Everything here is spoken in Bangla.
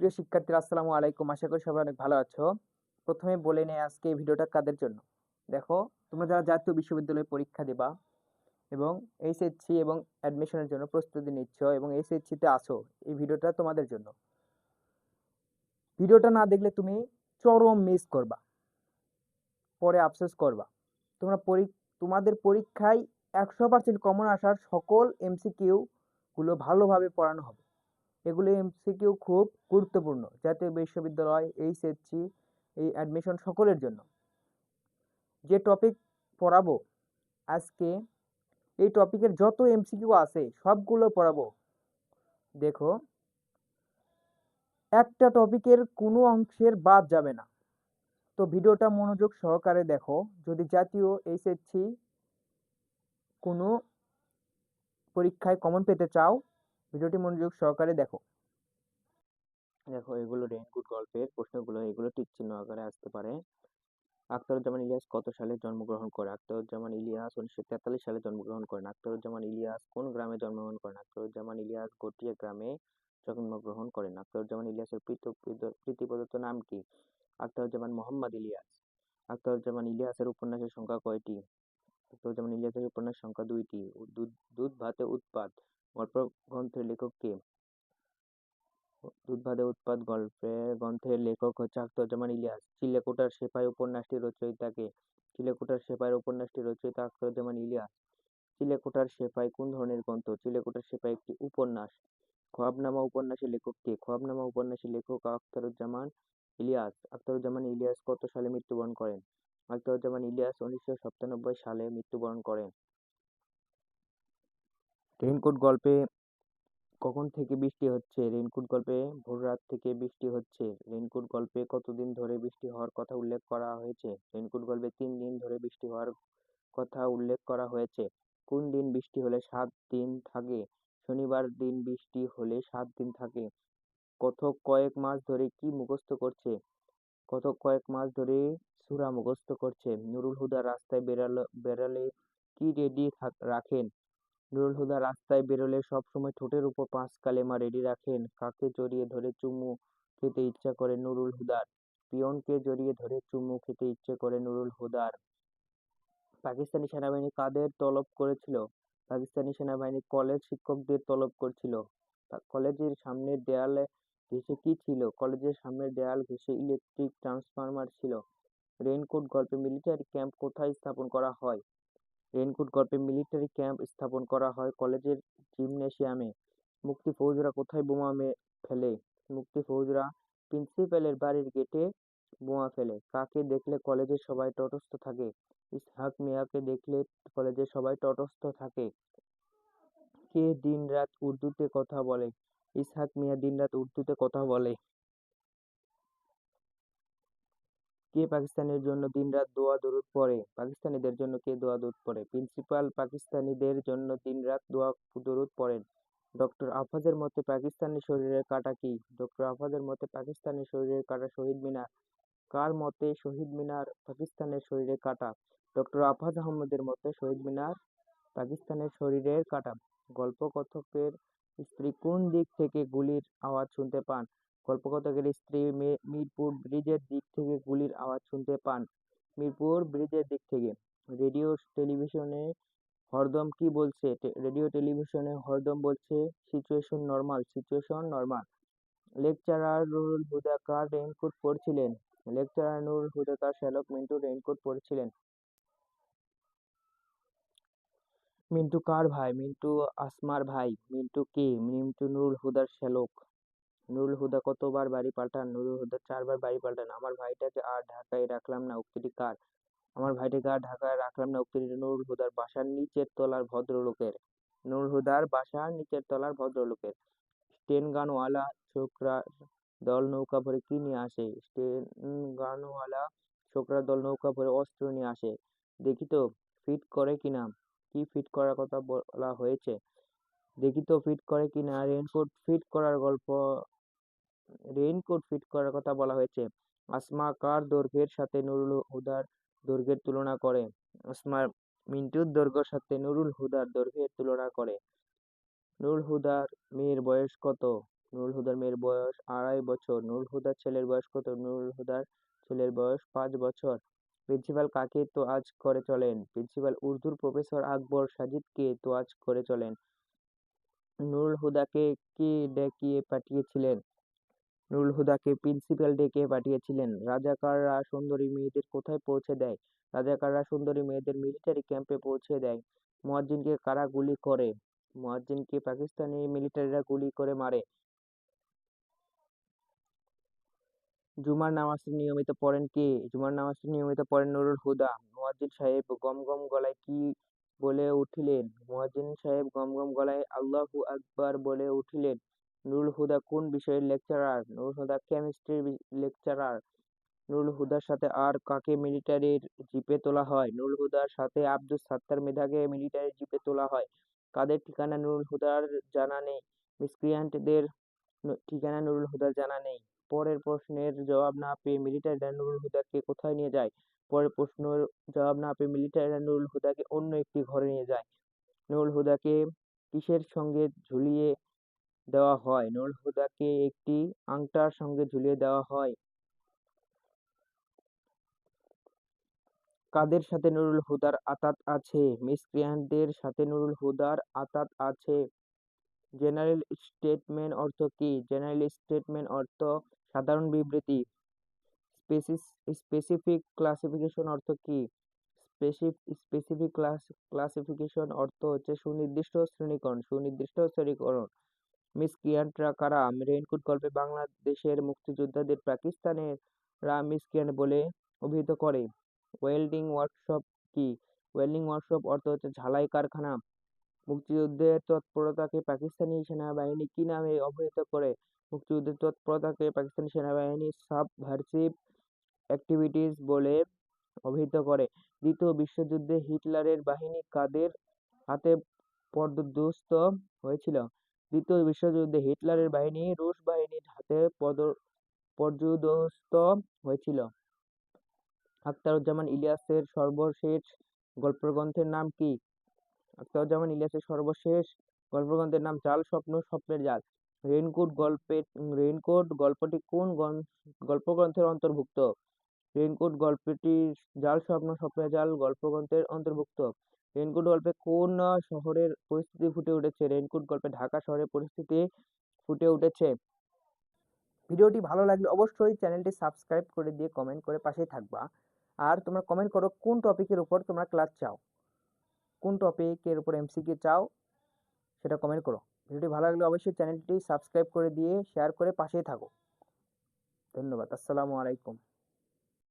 প্রিয় শিক্ষার্থীরা আসসালামু আলাইকুম। আশা করি সবাই অনেক ভালো আছো। প্রথমে বলে নেই আজকে এই ভিডিওটা কাদের জন্য। দেখো, তোমরা যারা জাতীয় বিশ্ববিদ্যালয়ে পরীক্ষা দিবা এবং এইচএসসি এবং অ্যাডমিশনের জন্য প্রস্তুতি নিচ্ছ এবং এইচএসসিতে আছো, এই ভিডিওটা তোমাদের জন্য। ভিডিওটা না দেখলে তুমি চরম মিস করবা, পরে আফসোস করবা। তোমরা তোমাদের পরীক্ষায় 100% কমন আসার সকল এমসিকিউ গুলো ভালোভাবে পড়ানো হবে। এগুলো এমসিকিউ খুব গুরুত্বপূর্ণ জাতীয় বিশ্ববিদ্যালয়, এইচএসসি, এই অ্যাডমিশন সকলের জন্য। যে টপিক পড়াবো আজকে, এই টপিকের যত এমসিকিউ আছে সবগুলো পড়াবো। দেখো, একটা টপিকের কোনো অংশের বাদ যাবে না। তো ভিডিওটা মনোযোগ সহকারে দেখো। যদি জাতীয় এইচএসসি কোনো পরীক্ষায় কমন পেতে চাও, ভিডিওটি মনোযোগ সহকারে দেখো। দেখো, এগুলো রেইনকোট গল্পের প্রশ্নগুলো, এগুলো টিক চিহ্ন আকারে আসতে পারে। আখতারুজ্জামান ইলিয়াস কত সালে জন্মগ্রহণ করেন? আখতারুজ্জামান ইলিয়াস 1943 সালে জন্মগ্রহণ করেন। আখতারুজ্জামান ইলিয়াস কোন গ্রামে জন্মগ্রহণ করেন? আখতারুজ্জামান ইলিয়াস গটিয়া গ্রামে জন্মগ্রহণ করেন। আখতারুজ্জামান ইলিয়াসের পিতৃপ্রদত্ত নাম কি? আখতারুজ্জামান মোহাম্মদ ইলিয়াস। আখতারুজ্জামান ইলিয়াসের উপন্যাসের সংখ্যা কয়টি? আখতারুজ্জামান ইলিয়াসের উপন্যাস সংখ্যা 2টি। দুধ ভাতে উৎপাত গল্প গ্রন্থের লেখক কে? দুধ-ভাতে উৎপাত গ্রন্থের লেখক হচ্ছে আখতারুজ্জামান ইলিয়াস। চিলেকোঠার সেপাই উপন্যাসটির রচয়িতা কে? চিলেকোঠার সেপাই উপন্যাসটির রচয়িতা আখতারুজ্জামান ইলিয়াস। চিলেকোঠার সেপাই কোন ধরনের গ্রন্থ? চিলেকোঠার সেপাই একটি উপন্যাস। খোয়াবনামা উপন্যাসের লেখক কে? খোয়াবনামা উপন্যাসের লেখক আখতারুজ্জামান ইলিয়াস। আখতারুজ্জামান ইলিয়াস কত সালে মৃত্যুবরণ করেন? আখতারুজ্জামান ইলিয়াস 1997 সালে মৃত্যুবরণ করেন। রেইনকোট গল্পে কখন থেকে বৃষ্টি হচ্ছে? রেইনকোট গল্পে ভোররাত থেকে বৃষ্টি হচ্ছে। রেইনকোট গল্পে কতদিন ধরে বৃষ্টি হওয়ার কথা উল্লেখ করা হয়েছে? রেইনকোট গল্পে 3 দিন ধরে বৃষ্টি হওয়ার কথা উল্লেখ করা হয়েছে। কোন দিন বৃষ্টি হলে 7 দিন থাকে? শনিবার দিন বৃষ্টি হলে 7 দিন থাকে। কথক কয়েক মাস ধরে কি মুখস্থ করছে? কথক কয়েক মাস ধরে সূরা মুখস্থ করছে। নুরুল হুদা রাস্তায় বেরালে কি রেডি রাখেন? নুরুল হুদা রাস্তায় বেরোলে সবসময় ঠোঁটের উপর 5 কালেমা রেডি রাখেন। কাকে জড়িয়ে ধরে চুমু খেতে ইচ্ছা করে নুরুল হুদার? পিয়নকে জড়িয়ে ধরে চুমু খেতে ইচ্ছে করে নুরুল হুদার। পাকিস্তানি সেনাবাহিনী কাদের তলব করেছিল? পাকিস্তানি সেনাবাহিনী কলেজ শিক্ষকদের তলব করছিল। কলেজের সামনের দেয়াল ঘেঁষে কি ছিল? কলেজের সামনের দেয়াল ঘেঁষে ইলেকট্রিক ট্রান্সফরমার ছিল। রেইনকোট গল্পে মিলিটারি ক্যাম্প কোথায় স্থাপন করা হয়? রেইনকোট গল্পে মিলিটারি ক্যাম্প স্থাপন করা হয় কলেজের জিমনেশিয়ামে। মুক্তি ফৌজরা কোথায় বোমা ফেলে? মুক্তি ফৌজরা প্রিন্সিপালের বাড়ির গেটে বোমা ফেলে। কাকে দেখলে কলেজের সবাই তটস্থ থাকে? ইসহাক মিয়াকে দেখলে কলেজের সবাই তটস্থ থাকে। কে দিনরাত উর্দুতে কথা বলে? ইসহাক মিয়া দিনরাত উর্দুতে কথা বলে। কে পাকিস্তানের জন্য দিনরাত দোয়া দরুদ পড়ে? পাকিস্তানিদের জন্য কে দোয়া দরুদ পড়ে? প্রিন্সিপাল পাকিস্তানিদের জন্য দিনরাত দোয়া দরুদ পড়েন। ডক্টর আফাজের মতে পাকিস্তানের শরীরের কাঁটা কি? ডক্টর আফাজের মতে পাকিস্তানের শরীরের কাঁটা শহীদ মিনার। কার মতে শহীদ মিনার পাকিস্তানের শরীরের কাঁটা? ডক্টর আফাজ আহমদের মতে শহীদ মিনার পাকিস্তানের শরীরের কাঁটা। গল্পকথকের স্ত্রী কোন দিক থেকে গুলির আওয়াজ শুনতে পান? গল্পকথকের স্ত্রী মিরপুর ব্রিজের দিক থেকে গুলির আওয়াজ শুনতে পান। মিরপুর ব্রিজের দিক থেকে। রেডিও টেলিভিশনে হরদম কি বলছে? রেডিও টেলিভিশনে হরদম বলছে situation normal, situation normal. Lecturer Nurul Huda কার রেইনকোট পরছিলেন? লেকচারার নুরুল হুদা তার শ্যালক মিন্টুর রেইনকোট পরছিলেন। মিন্টু কার ভাই? মিন্টু আসমার ভাই। মিন্টু কে? মিন্টু নুরুল হুদার শ্যালক। নুরুল হুদা কতবার বাড়ি পাল্টান? নুরুল হুদা 4 বার বাড়ি পাল্টান। আমার ভাইটাকে আর ঢাকায় রাখলাম না উক্তিটি কার? আমার ভাইটাকে আর ঢাকায় রাখলাম না উক্তিটি নুরুল হুদার বাসার নিচের তলার ভদ্রলোকের। নুরুল হুদার বাসার নিচের তলার ভদ্রলোকের। স্টেন গানওয়ালা ছোকরার দল নৌকা ভরে কি নিয়ে আসে? স্টেন গানওয়ালা ছোকরার দল নৌকা ভরে অস্ত্র নিয়ে আসে। দেখি তো ফিট করে কিনা। কি ফিট করার কথা বলা হয়েছে? দেখি তো ফিট করে কিনা। রেইনকোট ফিট করার কথা বলা হয়েছে। আসমা কার দৈর্ঘ্যের সাথে নুরুল হুদার দৈর্ঘ্যের তুলনা করে? আসমা মিন্টুর দৈর্ঘ্যের সাথে নুরুল হুদার দৈর্ঘ্যের তুলনা করে। নুরুল হুদার মেয়ের বয়স কত? নুরুল হুদার মেয়ের বয়স 2.5 বছর। নুরুল হুদার ছেলের বয়স কত? নুরুল হুদার ছেলের বয়স 5 বছর। প্রিন্সিপাল কাকে তোয়াজ করে চলেন? প্রিন্সিপাল উর্দুর প্রফেসর আকবর সাজিদকে তোয়াজ করে চলেন। নুরুল হুদাকে কে ডেকে পাঠিয়েছিলেন? নুরুল হুদাকে প্রিন্সিপাল ডেকে পাঠিয়েছিলেন। রাজাকাররা সুন্দরী মেয়েদের কোথায় পৌঁছে দেয়? রাজাকাররা সুন্দরী মেয়েদের মিলিটারি ক্যাম্পে পৌঁছে দেয়। মুয়াজ্জিনকে কারা গুলি করে? মুয়াজ্জিনকে পাকিস্তানি মিলিটারিরা গুলি করে মারে। জুমার নামাজটি নিয়মিত পড়েন কে? জুমার নামাজটি নিয়মিত পড়েন নুরুল হুদা। মুয়াজ্জিন সাহেব গমগম গলায় কি বলে উঠিলেন? মুয়াজ্জিন সাহেব গমগম গলায় আল্লাহু আকবার বলে উঠিলেন। নুরুল হুদা কোন বিষয়ের লেকচারার? নুরুল হুদা কেমিস্ট্রির লেকচারার। নুরুল হুদার সাথে আর কাকে মিলিটারির জিপে তোলা হয়? নুরুল হুদার সাথে আব্দুস সাত্তার মৃধাকে মিলিটারির জিপে তোলা হয়। কাদের ঠিকানা নুরুল হুদার জানা নেই? মিসক্রিয়ান্টদের ঠিকানা নুরুল হুদার জানা নেই। পরের প্রশ্নের জবাব না পেয়ে মিলিটারিরা নুরুল হুদাকে কোথায় নিয়ে যায়? পরের প্রশ্নের জবাব না পেয়ে মিলিটারিরা নুরুল হুদাকে অন্য একটি ঘরে নিয়ে যায়। নুরুল হুদাকে কিসের সঙ্গে ঝুলিয়ে দেওয়া হয়? নুরুল হুদাকে একটি আংটার সঙ্গে ঝুলিয়ে দেওয়া হয়। কাদের সাথে নুরুল হুদার আতাত আছে? মিসক্রিয়ান্টদের সাথে নুরুল হুদার আতাত আছে। জেনারেল স্টেটমেন্ট অর্থ কী? জেনারেল স্টেটমেন্ট অর্থ সাধারণ বিবৃতি। স্পেসিফিক ক্লাসিফিকেশন অর্থ কী? স্পেসিফিক ক্লাসিফিকেশন অর্থ হচ্ছে সুনির্দিষ্ট শ্রেণীকরণ। সুনির্দিষ্ট শ্রেণীকরণ। মিসক্রিয়ান্টরা কারা? রেইনকোট গল্পে বাংলাদেশের মুক্তিযোদ্ধাদের পাকিস্তানিরা মিসক্রিয়ান্ট বলে অভিহিত করে। ওয়েল্ডিং ওয়ার্কশপ কি? ওয়েল্ডিং ওয়ার্কশপ অর্থ হচ্ছে ঝালাই কারখানা। মুক্তিযুদ্ধের তৎপরতাকে পাকিস্তানি সেনাবাহিনী কি নামে অভিহিত করে? মুক্তিযুদ্ধের তৎপরতাকে পাকিস্তানি সেনাবাহিনী সাবভার্সিভ অ্যাক্টিভিটিস বলে অভিহিত করে। দ্বিতীয় বিশ্বযুদ্ধে হিটলারের বাহিনী কাদের হাতে পর্যুদস্ত হয়েছিল? দ্বিতীয় বিশ্বযুদ্ধে হিটলারের বাহিনী রুশ বাহিনীর হাতে পর্যুদস্ত হয়েছিল। আখতারুজ্জামান ইলিয়াসের সর্বশেষ গল্পগ্রন্থের নাম কি? আখতারুজ্জামান ইলিয়াসের সর্বশেষ গল্পগ্রন্থের নাম জাল স্বপ্ন স্বপ্নের জাল। রেইনকোট গল্পটি কোন গল্পগ্রন্থের অন্তর্ভুক্ত? রেইনকোট গল্পটি জাল স্বপ্ন স্বপ্নের জাল গল্পগ্রন্থের অন্তর্ভুক্ত। রেইনকোট গল্পে কোন শহরের পরিস্থিতি ফুটে উঠেছে? রেইনকোট গল্পে ঢাকা শহরের পরিস্থিতি ফুটে উঠেছে। ভিডিওটি ভালো লাগলে অবশ্যই চ্যানেলটি সাবস্ক্রাইব করে দিয়ে কমেন্ট করে পাশেই থাকবা। আর তোমরা কমেন্ট করো কোন টপিকের উপর তোমরা ক্লাস চাও, কোন টপিকের উপর এমসিকিউ চাও সেটা কমেন্ট করো। ভিডিওটি ভালো লাগলে অবশ্যই চ্যানেলটি সাবস্ক্রাইব করে দিয়ে শেয়ার করে পাশেই থাকো। ধন্যবাদ। আসসালামু আলাইকুম।